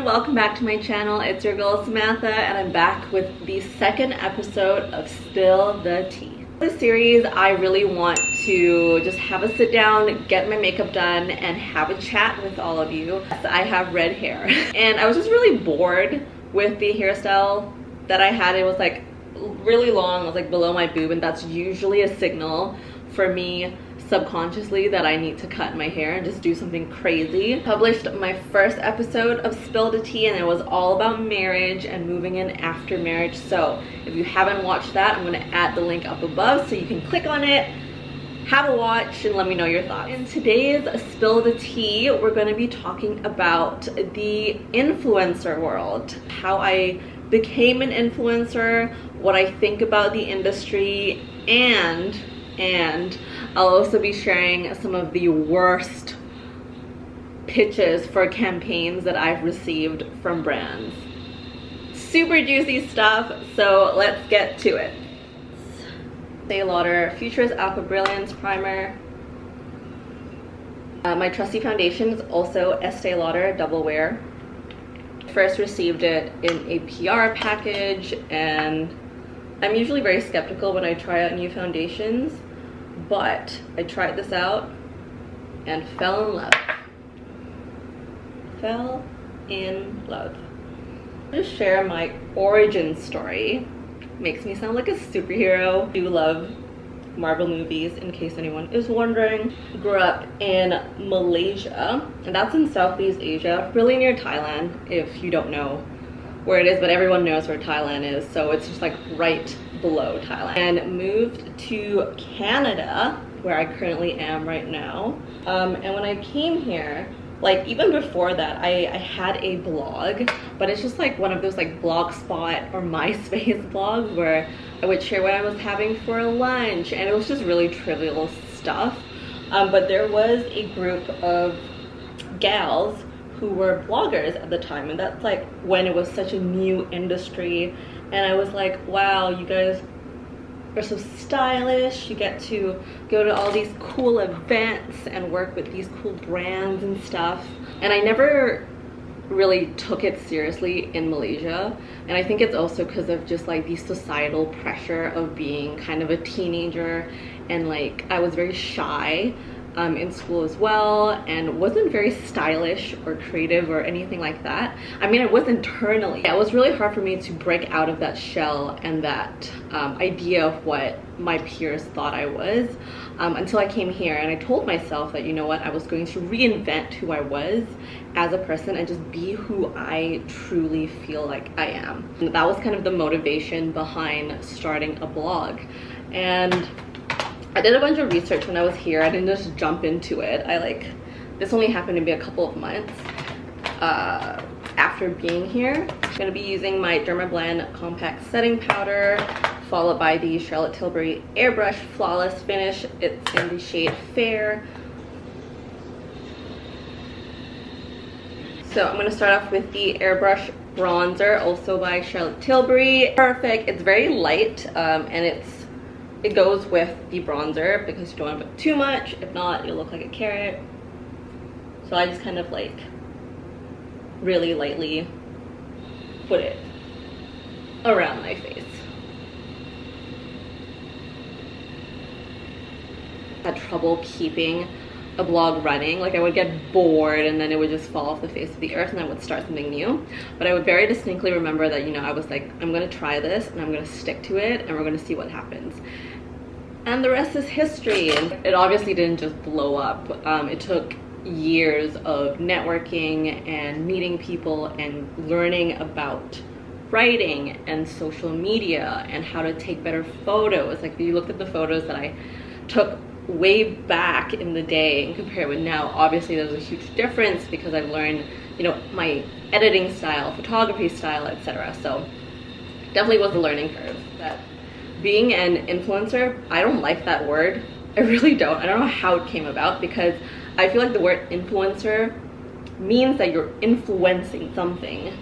everyone, welcome back to my channel. It's your girl Samantha and I'm back with the second episode of Spill the Tea. This series, I really want to just have a sit down, get my makeup done, and have a chat with all of you. I have red hair and I was just really bored with the hairstyle that I had. It was like really long, it was like below my boob, and that's usually a signal for me subconsciously that I need to cut my hair and just do something crazy. Published my first episode of Spill the Tea and it was all about marriage and moving in after marriage. So if you haven't watched that, I'm going to add the link up above so you can click on it, have a watch, and let me know your thoughts. In today's Spill the Tea, we're going to be talking about the influencer world, how I became an influencer, what I think about the industry, and I'll also be sharing some of the worst pitches for campaigns that I've received from brands. Super juicy stuff, so let's get to it. Estee Lauder Futurist Aqua Brilliance Primer. My trusty foundation is also Estee Lauder Double Wear. First received it in a PR package, and I'm usually very skeptical when I try out new foundations, but I tried this out and fell in love. Fell in love. I'll just share my origin story. Makes me sound like a superhero. I do love Marvel movies, in case anyone is wondering. Grew up in Malaysia, and that's in Southeast Asia, really near Thailand, if you don't know where it is, but everyone knows where Thailand is, so it's just like right below Thailand. And moved to Canada, where I currently am right now. And when I came here, like even before that, I had a blog, but it's just like one of those like Blogspot or MySpace blogs where I would share what I was having for lunch, and it was just really trivial stuff. But there was a group of gals who were bloggers at the time, and that's like when it was such a new industry, and I was like, wow, you guys are so stylish, you get to go to all these cool events and work with these cool brands and stuff. And I never really took it seriously in Malaysia, and I think it's also because of just like the societal pressure of being kind of a teenager, and like I was very shy in school as well, and wasn't very stylish or creative or anything like that. I mean, I was internally. It was really hard for me to break out of that shell and that idea of what my peers thought I was, until I came here and I told myself that, you know what, I was going to reinvent who I was as a person and just be who I truly feel like I am. And that was kind of the motivation behind starting a blog. And I did a bunch of research when I was here. I didn't just jump into it. This only happened to be a couple of months after being here. I'm gonna be using my Dermablend Compact Setting Powder, followed by the Charlotte Tilbury Airbrush Flawless Finish. It's in the shade Fair. So I'm gonna start off with the Airbrush Bronzer, also by Charlotte Tilbury. Perfect, it's very light, and it goes with the bronzer because you don't want to put too much. If not, it'll look like a carrot. So I just kind of like really lightly put it around my face. I had trouble keeping a blog running. Like I would get bored and then it would just fall off the face of the earth and I would start something new. But I would very distinctly remember that, you know, I was like, I'm gonna try this and I'm gonna stick to it and we're gonna see what happens. And the rest is history. And it obviously didn't just blow up. It took years of networking and meeting people and learning about writing and social media and how to take better photos. Like if you looked at the photos that I took way back in the day and compare with now, obviously there's a huge difference because I've learned, you know, my editing style, photography style, etc. So definitely was a learning curve. That being an influencer, I don't like that word. I really don't. I don't know how it came about because I feel like the word influencer means that you're influencing something,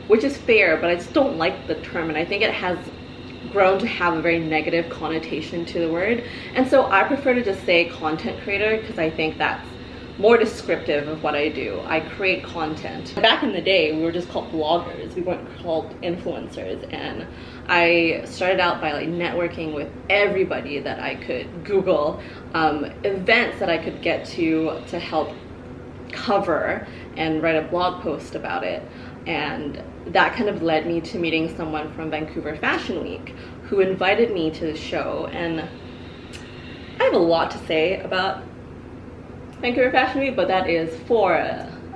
which is fair, but I just don't like the term, and I think it has grown to have a very negative connotation to the word. And so I prefer to just say content creator because I think that's more descriptive of what I do. I create content. Back in the day, we were just called bloggers. We weren't called influencers. And I started out by like networking with everybody that I could Google, events that I could get to help cover and write a blog post about it. And that kind of led me to meeting someone from Vancouver Fashion Week who invited me to the show. And I have a lot to say about Vancouver Fashion Week, but that is for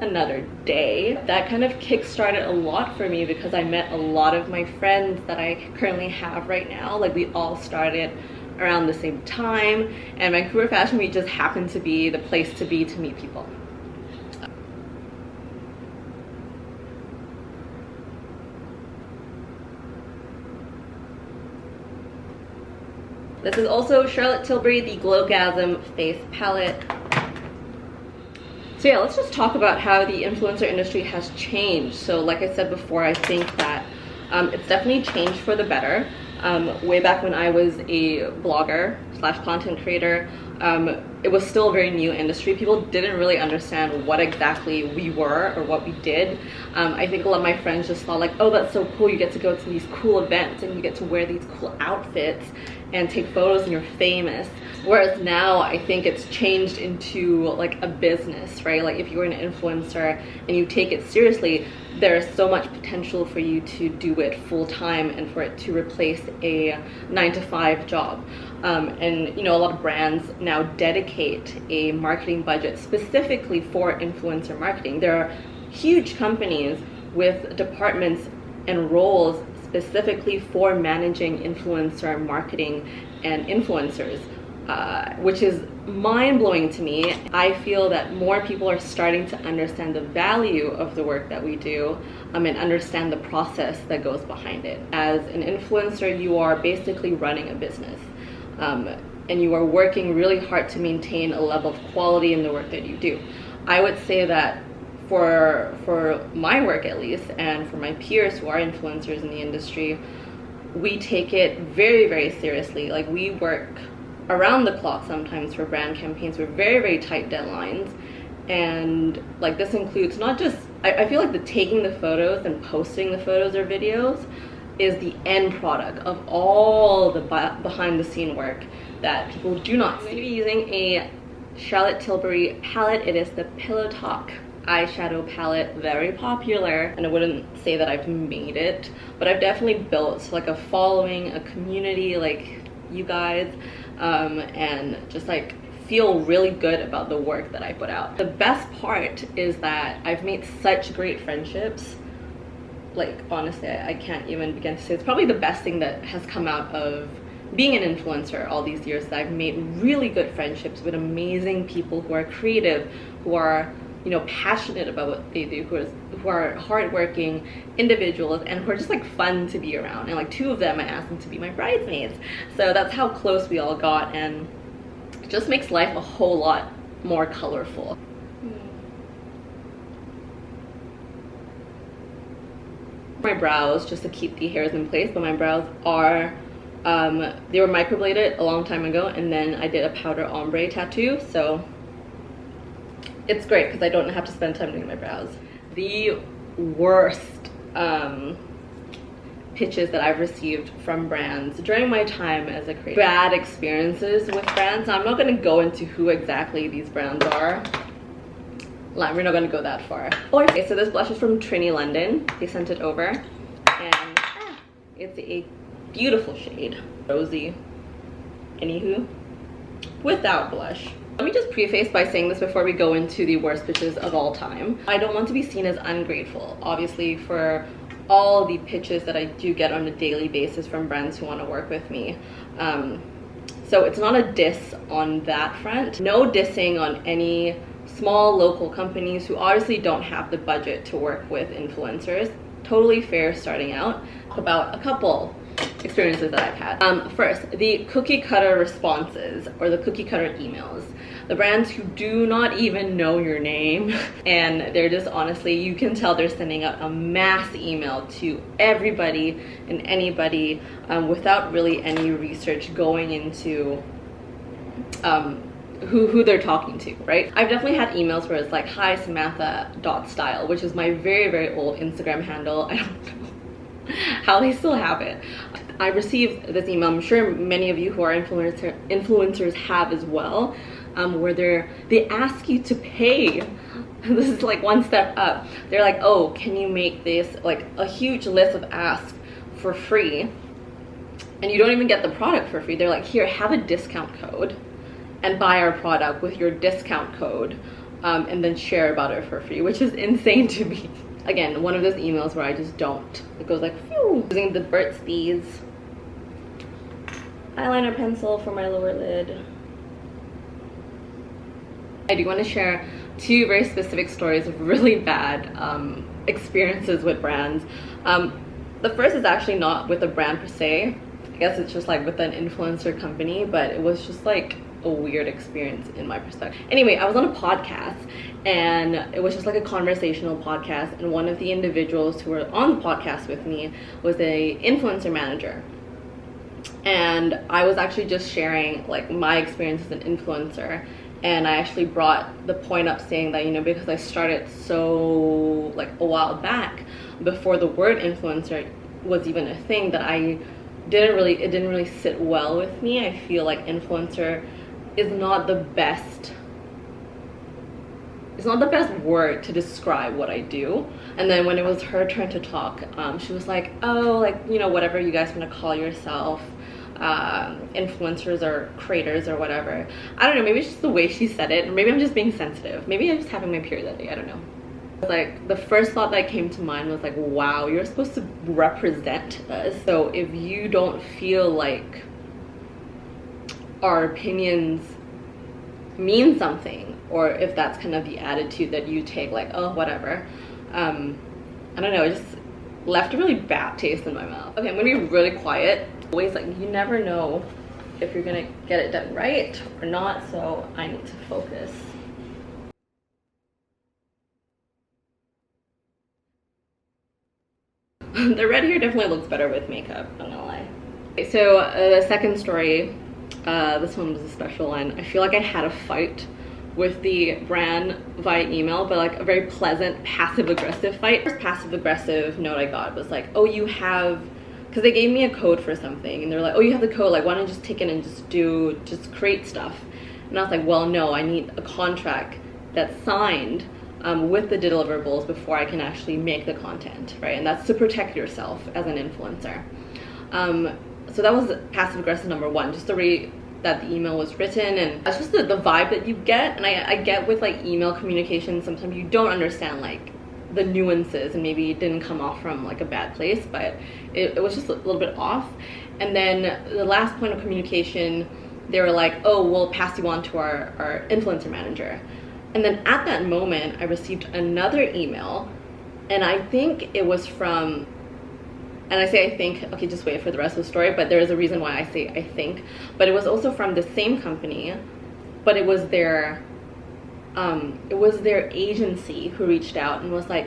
another day. That kind of kick-started a lot for me because I met a lot of my friends that I currently have right now. Like, we all started around the same time, and Vancouver Fashion Week just happened to be the place to be to meet people. This is also Charlotte Tilbury, the Glowgasm Face Palette. So yeah, let's just talk about how the influencer industry has changed. So like I said before, I think that it's definitely changed for the better. Way back when I was a blogger slash content creator, it was still a very new industry. People didn't really understand what exactly we were or what we did. I think a lot of my friends just thought like, oh, that's so cool, you get to go to these cool events and you get to wear these cool outfits and take photos and you're famous. Whereas now I think it's changed into like a business, right? Like if you're an influencer and you take it seriously, there's so much potential for you to do it full time and for it to replace a 9-to-5 job. And you know, a lot of brands now dedicate a marketing budget specifically for influencer marketing. There are huge companies with departments and roles specifically for managing influencer marketing and influencers, which is mind-blowing to me. I feel that more people are starting to understand the value of the work that we do and understand the process that goes behind it. As an influencer, you are basically running a business, and you are working really hard to maintain a level of quality in the work that you do. I would say that for my work at least, and for my peers who are influencers in the industry, we take it very, very seriously. Like, we work around the clock sometimes for brand campaigns with very, very tight deadlines. And like, this includes not just, I feel like the taking the photos and posting the photos or videos is the end product of all the behind the scene work that people do not see. I'm going to be using a Charlotte Tilbury palette. It is the Pillow Talk eyeshadow palette, very popular, and I wouldn't say that I've made it, but I've definitely built like a following, a community like you guys, and just like feel really good about the work that I put out. The best part is that I've made such great friendships. Like, honestly, I can't even begin to say. It's probably the best thing that has come out of being an influencer all these years, that I've made really good friendships with amazing people who are creative, who are, you know, passionate about what they do, who are hardworking individuals, and who are just like fun to be around. And like 2 of them, I asked them to be my bridesmaids. So that's how close we all got, and it just makes life a whole lot more colorful. My brows, just to keep the hairs in place, but my brows are, they were microbladed a long time ago, and then I did a powder ombre tattoo, so it's great because I don't have to spend time doing my brows. The worst pitches that I've received from brands during my time as a creator. Bad experiences with brands. I'm not going to go into who exactly these brands are. We're not going to go that far. Okay, so this blush is from Trini London. They sent it over, and it's a beautiful shade. Rosy. Anywho, without blush. Let me just preface by saying this before we go into the worst pitches of all time. I don't want to be seen as ungrateful, obviously, for all the pitches that I do get on a daily basis from brands who want to work with me. So it's not a diss on that front. No dissing on any small local companies who obviously don't have the budget to work with influencers. Totally fair starting out. About a couple experiences that I've had. First, the cookie cutter responses or the cookie cutter emails. The brands who do not even know your name, and they're just, honestly, you can tell they're sending out a mass email to everybody and anybody without really any research going into who they're talking to, right? I've definitely had emails where it's like, hi Samantha.style, which is my very old Instagram handle. I don't know how they still have it. I received this email, I'm sure many of you who are influencers have as well, where they ask you to pay. This is like one step up. They're like, oh, can you make this like a huge list of asks for free? And you don't even get the product for free. They're like, here, have a discount code and buy our product with your discount code, and then share about it for free, which is insane to me. Again, one of those emails where I just don't. It goes like, phew. Using the Burt's Bees eyeliner pencil for my lower lid. I do want to share two very specific stories of really bad experiences with brands. The first is actually not with a brand per se. I guess it's just like with an influencer company, but it was just like a weird experience in my perspective. Anyway, I was on a podcast and it was just like a conversational podcast, and one of the individuals who were on the podcast with me was a influencer manager. And I was actually just sharing like my experience as an influencer, and I actually brought the point up saying that, you know, because I started so like a while back before the word influencer was even a thing, that it didn't really sit well with me. I feel like influencer is not the best word to describe what I do. And then when it was her turn to talk, she was like, oh, like, you know, whatever you guys want to call yourself, influencers or creators or whatever. I don't know, maybe it's just the way she said it, or maybe I'm just being sensitive. Maybe I'm just having my period that day, I don't know. Like, the first thought that came to mind was like, wow, you're supposed to represent us. So if you don't feel like our opinions mean something, or if that's kind of the attitude that you take, like, oh, whatever, I don't know, it just left a really bad taste in my mouth. Okay, I'm gonna be really quiet. Always, like, you never know if you're gonna get it done right or not, so I need to focus. The red hair definitely looks better with makeup, I'm not gonna lie. Okay, so the second story, this one was a special one. I feel like I had a fight with the brand via email, but like a very pleasant passive-aggressive fight. The first passive-aggressive note I got was like, oh, you have, because they gave me a code for something, and they're like, oh, you have the code, like, why don't you just take it and just create stuff? And I was like, well, no, I need a contract that's signed with the deliverables before I can actually make the content, right? And that's to protect yourself as an influencer. So that was passive aggressive number one, just the way that the email was written, and that's just the vibe that you get. And I get with like email communication, sometimes you don't understand like the nuances, and maybe it didn't come off from like a bad place, but it was just a little bit off. And then the last point of communication, they were like, oh, we'll pass you on to our influencer manager. And then at that moment, I received another email, and I think it was from, and I say I think, okay, just wait for the rest of the story, but there is a reason why I say I think, but it was also from the same company, but it was their agency who reached out and was like,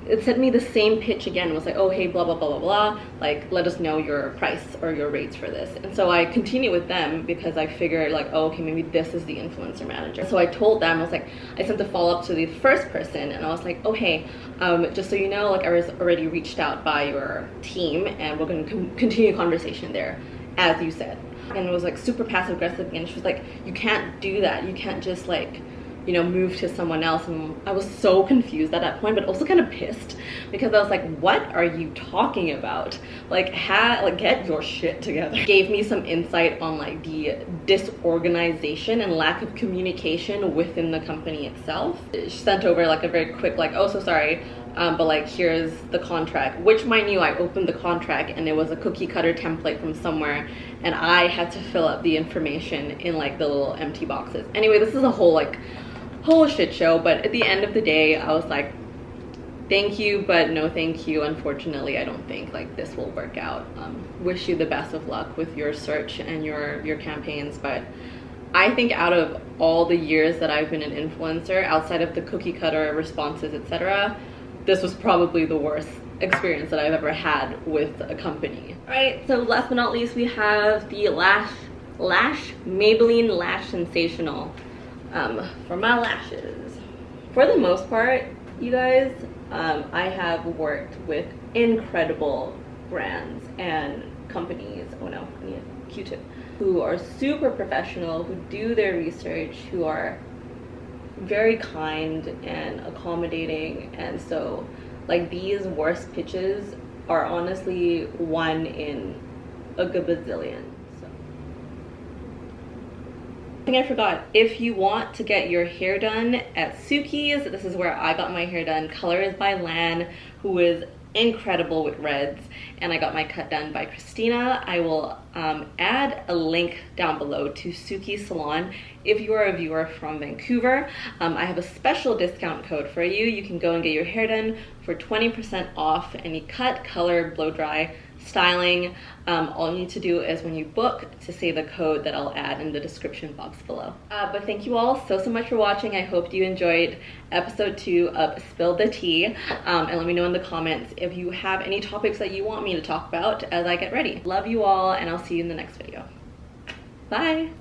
it sent me the same pitch again. It was like, oh, hey, blah, blah, blah, blah, blah. Like, let us know your price or your rates for this. And so I continued with them because I figured like, oh, okay, maybe this is the influencer manager. So I told them, I was like, I sent the follow-up to the first person, and I was like, oh, hey, just so you know, like, I was already reached out by your team, and we're going to continue conversation there, as you said. And it was like super passive aggressive, and she was like, you can't do that. You can't just like, you know, move to someone else. And I was so confused at that point, but also kind of pissed, because I was like, what are you talking about? Like, get your shit together. Gave me some insight on like the disorganization and lack of communication within the company itself. She sent over like a very quick like, oh, so sorry, but like, here's the contract, which, mind you, I opened the contract and it was a cookie cutter template from somewhere, and I had to fill up the information in like the little empty boxes. Anyway, this is a whole shit show, but at the end of the day, I was like, thank you, but no thank you. Unfortunately, I don't think like this will work out. Wish you the best of luck with your search and your campaigns, but I think out of all the years that I've been an influencer, outside of the cookie cutter responses, etc., this was probably the worst experience that I've ever had with a company. All right, so last but not least, we have the last Maybelline Lash Sensational for my lashes. For the most part, you guys, I have worked with incredible brands and companies. Oh no, I need a Q-tip. Who are super professional, who do their research, who are very kind and accommodating. And so like these worst pitches are honestly one in a gazillion. So I think I forgot, if you want to get your hair done at Suki's, this is where I got my hair done. Color is by Lan, who is incredible with reds, and I got my cut done by Christina. I will add a link down below to Suki's salon if you are a viewer from Vancouver. I have a special discount code for you. You can go and get your hair done for 20% off any cut, color, blow dry, styling. All you need to do is when you book to say the code that I'll add in the description box below. But thank you all so much for watching. I hope you enjoyed episode 2 of Spill the Tea, and let me know in the comments if you have any topics that you want me to talk about as I get ready. Love you all, and I'll see you in the next video. Bye.